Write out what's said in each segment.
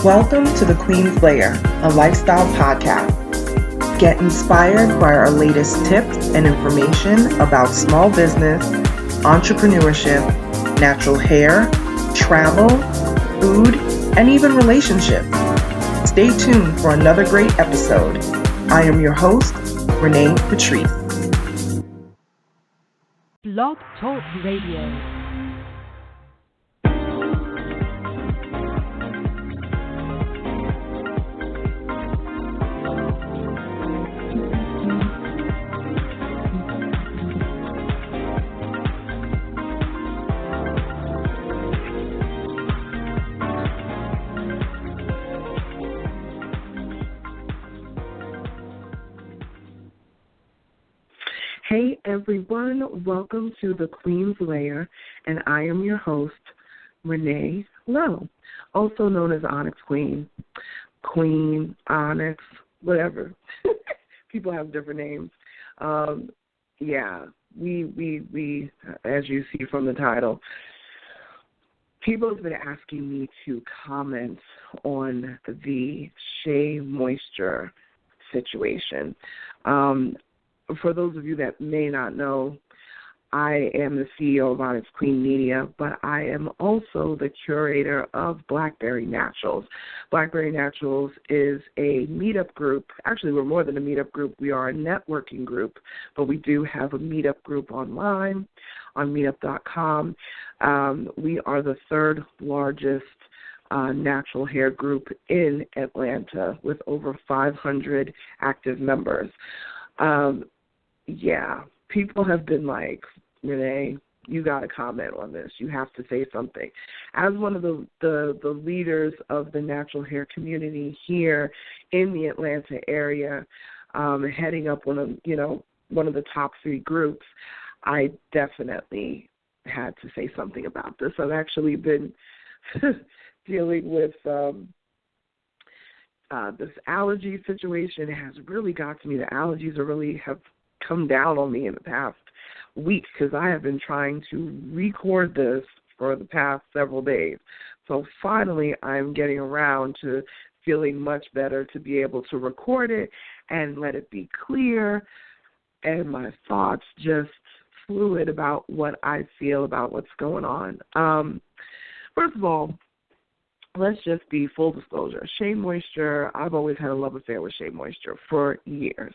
Welcome to the Queen's Lair, a lifestyle podcast. Get inspired by our latest tips and information about small business, entrepreneurship, natural hair, travel, food, and even relationships. Stay tuned for another great episode. I am your host, Renee Patrice. Blog Talk Radio. Hey everyone, welcome to the Queen's Lair, and I am your host, Renee Lowe, also known as Onyx Queen, Onyx, whatever. People have different names. We, as you see from the title, people have been asking me to comment on the Shea moisture situation. For those of you that may not know, I am the CEO of Onyx Queen Media, but I am also the curator of Blackberry Naturals. Blackberry Naturals is a meetup group. Actually, we're more than a meetup group. We are a networking group, but we do have a meetup group online on meetup.com. We are the third largest natural hair group in Atlanta with over 500 active members. People have been like, Renee, you got to comment on this. You have to say something. As one of the leaders of the natural hair community here in the Atlanta area, heading up one of the top three groups, I definitely had to say something about this. I've actually been dealing with this allergy situation. It has really got to me. The allergies have come down on me in the past week because I have been trying to record this for the past several days. So finally I'm getting around to feeling much better to be able to record it and let it be clear and my thoughts just fluid about what I feel about what's going on. First of all, let's just be full disclosure. Shea Moisture, I've always had a love affair with Shea Moisture for years.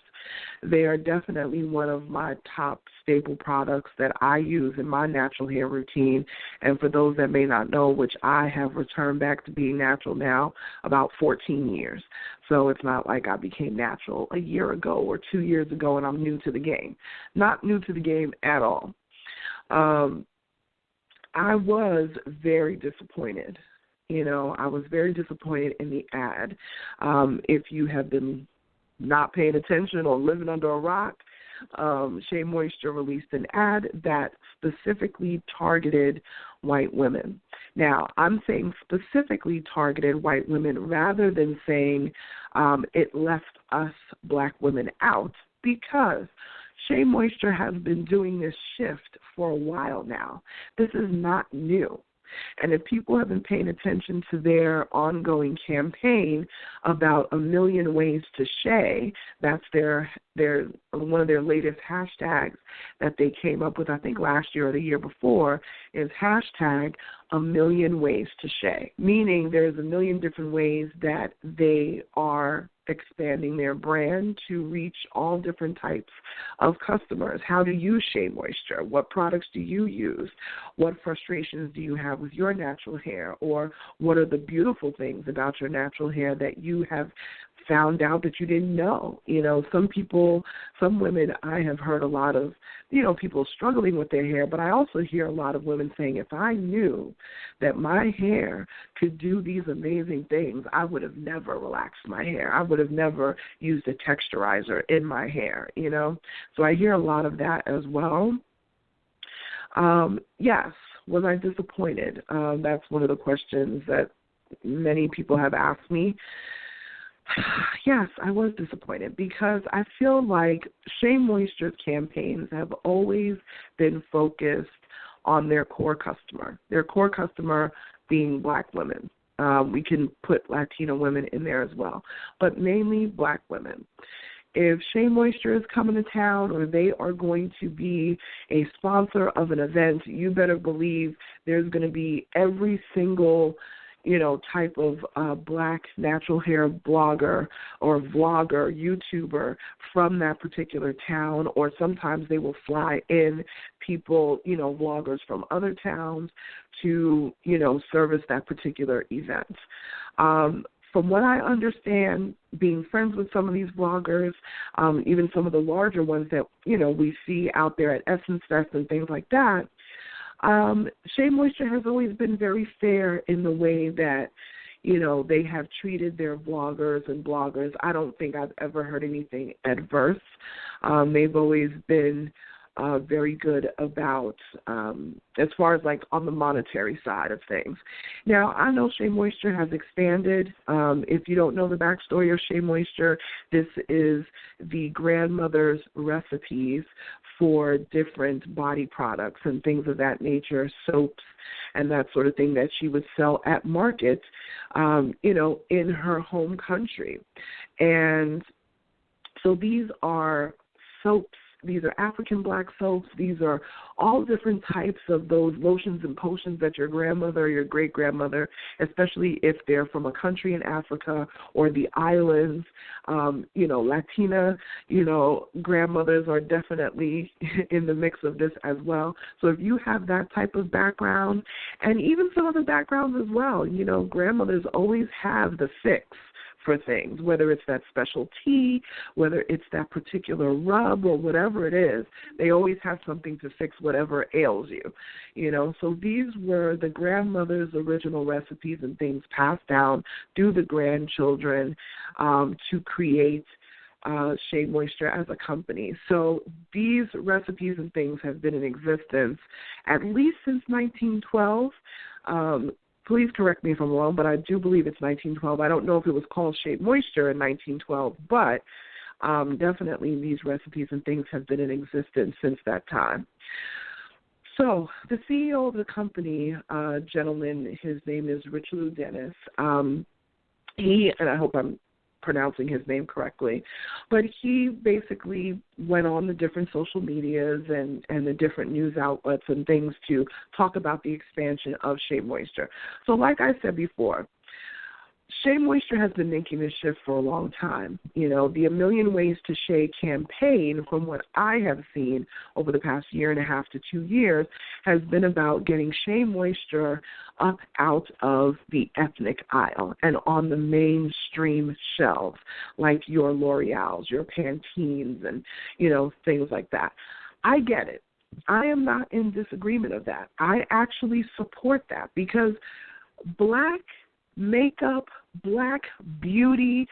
They are definitely one of my top staple products that I use in my natural hair routine. And for those that may not know, which I have returned back to being natural now about 14 years. So it's not like I became natural a year ago or 2 years ago and I'm new to the game. Not new to the game at all. I was very disappointed. I was very disappointed in the ad. If you have been not paying attention or living under a rock, Shea Moisture released an ad that specifically targeted white women. Now, I'm saying specifically targeted white women rather than saying it left us black women out, because Shea Moisture has been doing this shift for a while now. This is not new. And if people have been paying attention to their ongoing campaign about 1 million ways to Shea, that's their one of their latest hashtags that they came up with, I think last year or the year before, is hashtag 1 million ways to Shea, meaning there's 1 million different ways that they are expanding their brand to reach all different types of customers. How to use Shea Moisture? What products do you use? What frustrations do you have with your natural hair? Or what are the beautiful things about your natural hair that you have found out that you didn't know? Some women, I have heard a lot of, people struggling with their hair, but I also hear a lot of women saying, if I knew that my hair could do these amazing things, I would have never relaxed my hair. I would have never used a texturizer in my hair, So I hear a lot of that as well. Yes, was I disappointed? That's one of the questions that many people have asked me. Yes, I was disappointed because I feel like Shea Moisture's campaigns have always been focused on their core customer being black women. We can put Latina women in there as well, but mainly black women. If Shea Moisture is coming to town or they are going to be a sponsor of an event, you better believe there's going to be every single, type of black natural hair blogger or vlogger, YouTuber from that particular town, or sometimes they will fly in people, vloggers from other towns to, service that particular event. From what I understand, being friends with some of these bloggers, even some of the larger ones that, we see out there at Essence Fest and things like that, Shea Moisture has always been very fair in the way that, they have treated their vloggers and bloggers. I don't think I've ever heard anything adverse. They've always been very good about as far as like on the monetary side of things. Now, I know Shea Moisture has expanded. If you don't know the backstory of Shea Moisture, this is the grandmother's recipes for different body products and things of that nature, soaps and that sort of thing that she would sell at markets, in her home country. And so these are soaps. These are African black soaps. These are all different types of those lotions and potions that your grandmother or your great-grandmother, especially if they're from a country in Africa or the islands, Latina, grandmothers are definitely in the mix of this as well. So if you have that type of background, and even some other backgrounds as well, grandmothers always have the fix for things, whether it's that special tea, whether it's that particular rub or whatever it is, they always have something to fix whatever ails you, So these were the grandmother's original recipes and things passed down through the grandchildren to create Shea Moisture as a company. So these recipes and things have been in existence at least since 1912. Please correct me if I'm wrong, but I do believe it's 1912. I don't know if it was called Shea Moisture in 1912, but definitely these recipes and things have been in existence since that time. So the CEO of the company, gentleman, his name is Richelieu Dennis. He, and I hope I'm pronouncing his name correctly, but he basically went on the different social medias and the different news outlets and things to talk about the expansion of Shea Moisture. So like I said before, Shea Moisture has been making this shift for a long time. The A Million Ways to Shea campaign, from what I have seen over the past year and a half to 2 years, has been about getting Shea Moisture up out of the ethnic aisle and on the mainstream shelves, like your L'Oreals, your Pantenes, and, things like that. I get it. I am not in disagreement of that. I actually support that because black makeup, black beauty,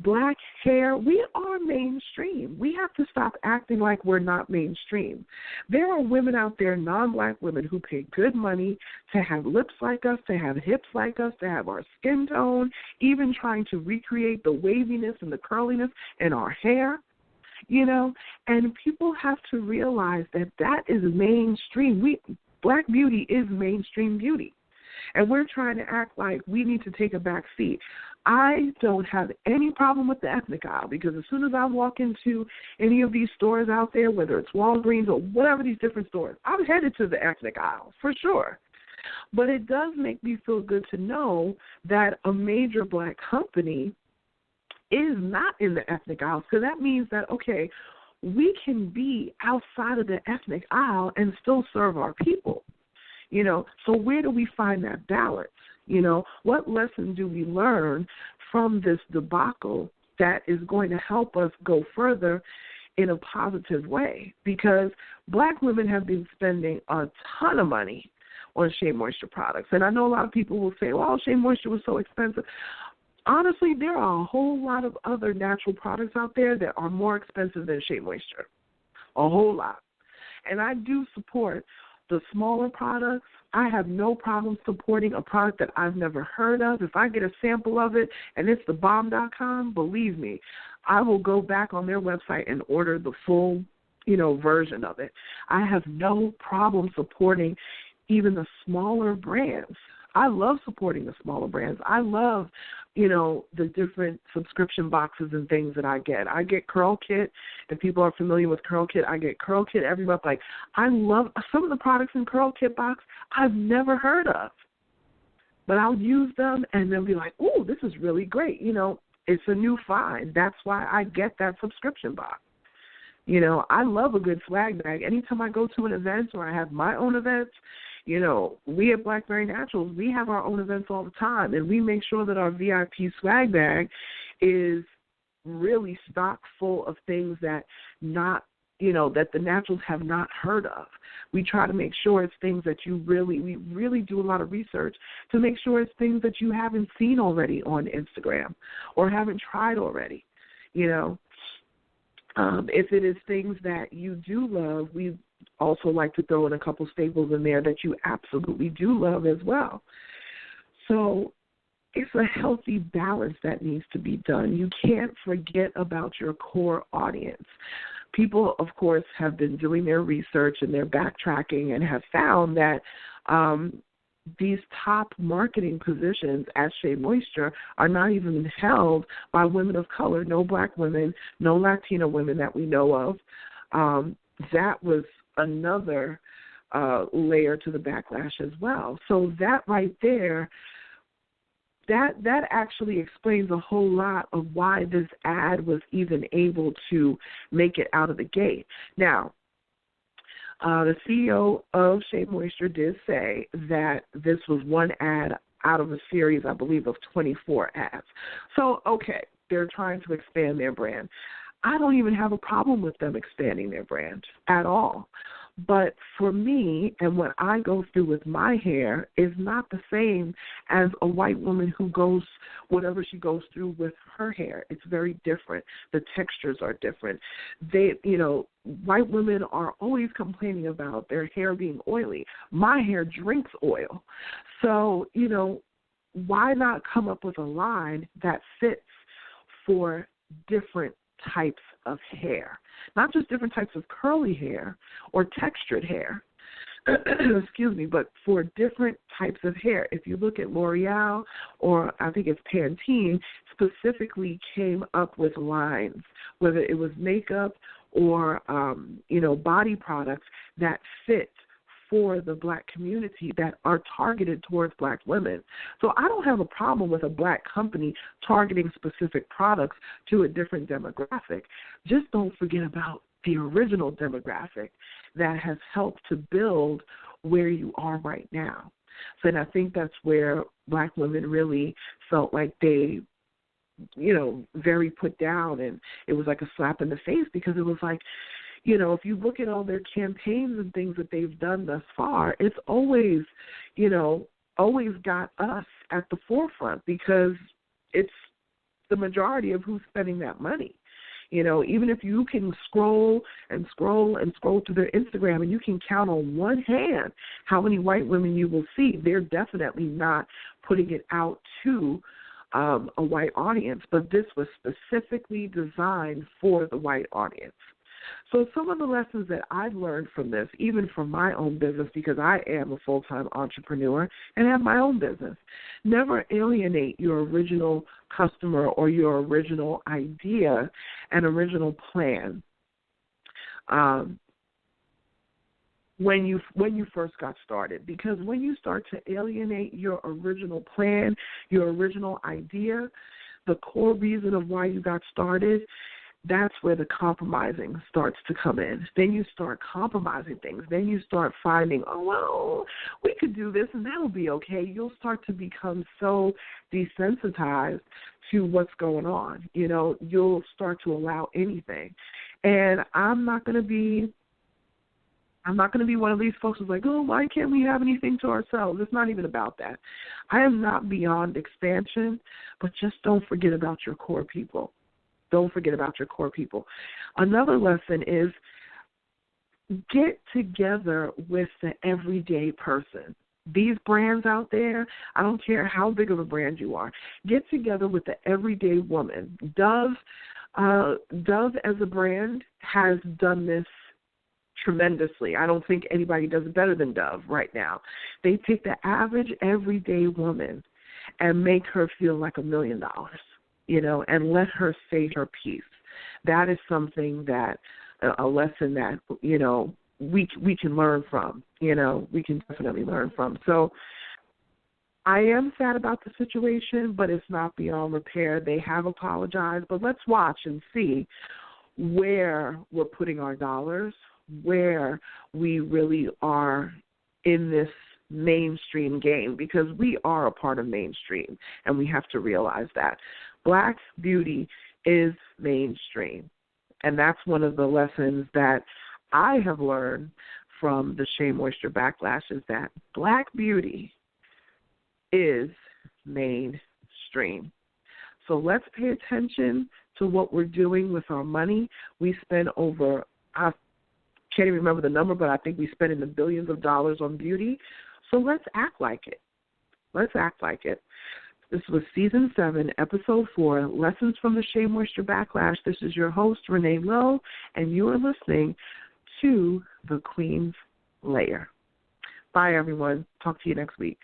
black hair, we are mainstream. We have to stop acting like we're not mainstream. There are women out there, non-black women, who pay good money to have lips like us, to have hips like us, to have our skin tone, even trying to recreate the waviness and the curliness in our hair. And people have to realize that that is mainstream. Black beauty is mainstream beauty. And we're trying to act like we need to take a back seat. I don't have any problem with the ethnic aisle because as soon as I walk into any of these stores out there, whether it's Walgreens or whatever these different stores, I'm headed to the ethnic aisle for sure. But it does make me feel good to know that a major black company is not in the ethnic aisle. So that means that, okay, we can be outside of the ethnic aisle and still serve our people. So where do we find that balance? What lesson do we learn from this debacle that is going to help us go further in a positive way? Because black women have been spending a ton of money on Shea Moisture products. And I know a lot of people will say, well, Shea Moisture was so expensive. Honestly, there are a whole lot of other natural products out there that are more expensive than Shea Moisture. A whole lot. And I do support the smaller products. I have no problem supporting a product that I've never heard of. If I get a sample of it and it's thebomb.com, believe me, I will go back on their website and order the full, version of it. I have no problem supporting even the smaller brands. I love supporting the smaller brands. I love, the different subscription boxes and things that I get. I get Curl Kit. If people are familiar with Curl Kit, I get Curl Kit every month. Like, I love some of the products in Curl Kit box I've never heard of. But I'll use them and they'll be like, ooh, this is really great. It's a new find. That's why I get that subscription box. I love a good swag bag. Anytime I go to an event or I have my own events, we at Blackberry Naturals, we have our own events all the time, and we make sure that our VIP swag bag is really stocked full of things that that the naturals have not heard of. We try to make sure it's things that we really do a lot of research to make sure it's things that you haven't seen already on Instagram or haven't tried already, If it is things that you do love, we also like to throw in a couple staples in there that you absolutely do love as well. So it's a healthy balance that needs to be done. You can't forget about your core audience. People, of course, have been doing their research and their backtracking and have found that these top marketing positions at Shea Moisture are not even held by women of color, no black women, no Latina women that we know of. That was another layer to the backlash as well. So that right there, that actually explains a whole lot of why this ad was even able to make it out of the gate. Now, the CEO of Shea Moisture did say that this was one ad out of a series, I believe, of 24 ads. So, okay, they're trying to expand their brand. I don't even have a problem with them expanding their brand at all. But for me, and what I go through with my hair is not the same as a white woman who goes, whatever she goes through with her hair. It's very different. The textures are different. White women are always complaining about their hair being oily. My hair drinks oil. So, why not come up with a line that fits for different types of hair? Not just different types of curly hair or textured hair, excuse me, but for different types of hair. If you look at L'Oreal, or I think it's Pantene, specifically came up with lines, whether it was makeup or, body products that fit for the black community that are targeted towards black women. So I don't have a problem with a black company targeting specific products to a different demographic. Just don't forget about the original demographic that has helped to build where you are right now. So and I think that's where black women really felt like they, very put down, and it was like a slap in the face, because it was like, if you look at all their campaigns and things that they've done thus far, it's always, always got us at the forefront, because it's the majority of who's spending that money. Even if you can scroll and scroll and scroll through their Instagram and you can count on one hand how many white women you will see, they're definitely not putting it out to a white audience. But this was specifically designed for the white audience. So some of the lessons that I've learned from this, even from my own business, because I am a full-time entrepreneur and have my own business, never alienate your original customer or your original idea and original plan when you first got started. Because when you start to alienate your original plan, your original idea, the core reason of why you got started, that's where the compromising starts to come in. Then you start compromising things. Then you start finding, oh, well, we could do this and that'll be okay. You'll start to become so desensitized to what's going on. You'll start to allow anything. And I'm not going to be one of these folks who's like, oh, why can't we have anything to ourselves? It's not even about that. I am not beyond expansion, but just don't forget about your core people. Don't forget about your core people. Another lesson is get together with the everyday person. These brands out there, I don't care how big of a brand you are, get together with the everyday woman. Dove as a brand has done this tremendously. I don't think anybody does it better than Dove right now. They take the average everyday woman and make her feel like $1 million, and let her say her piece. That is something that, a lesson that, we can learn from, we can definitely learn from. So I am sad about the situation, but it's not beyond repair. They have apologized, but let's watch and see where we're putting our dollars, where we really are in this mainstream game, because we are a part of mainstream, and we have to realize that. Black beauty is mainstream, and that's one of the lessons that I have learned from the Shea Moisture Backlash, is that Black beauty is mainstream. So let's pay attention to what we're doing with our money. We spend over, I can't even remember the number, but I think we spend in the billions of dollars on beauty. So let's act like it. Let's act like it. This was Season 7, Episode 4, Lessons from the Shea Moisture Backlash. This is your host, Renee Lowe, and you are listening to The Queen's Lair. Bye, everyone. Talk to you next week.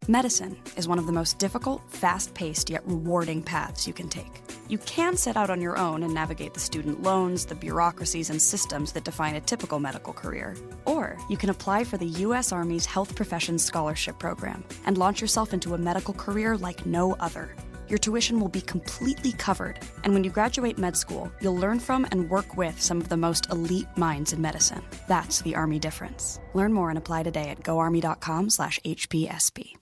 Medicine is one of the most difficult, fast-paced, yet rewarding paths you can take. You can set out on your own and navigate the student loans, the bureaucracies, and systems that define a typical medical career. Or you can apply for the U.S. Army's Health Professions Scholarship Program and launch yourself into a medical career like no other. Your tuition will be completely covered, and when you graduate med school, you'll learn from and work with some of the most elite minds in medicine. That's the Army difference. Learn more and apply today at goarmy.com/HPSP.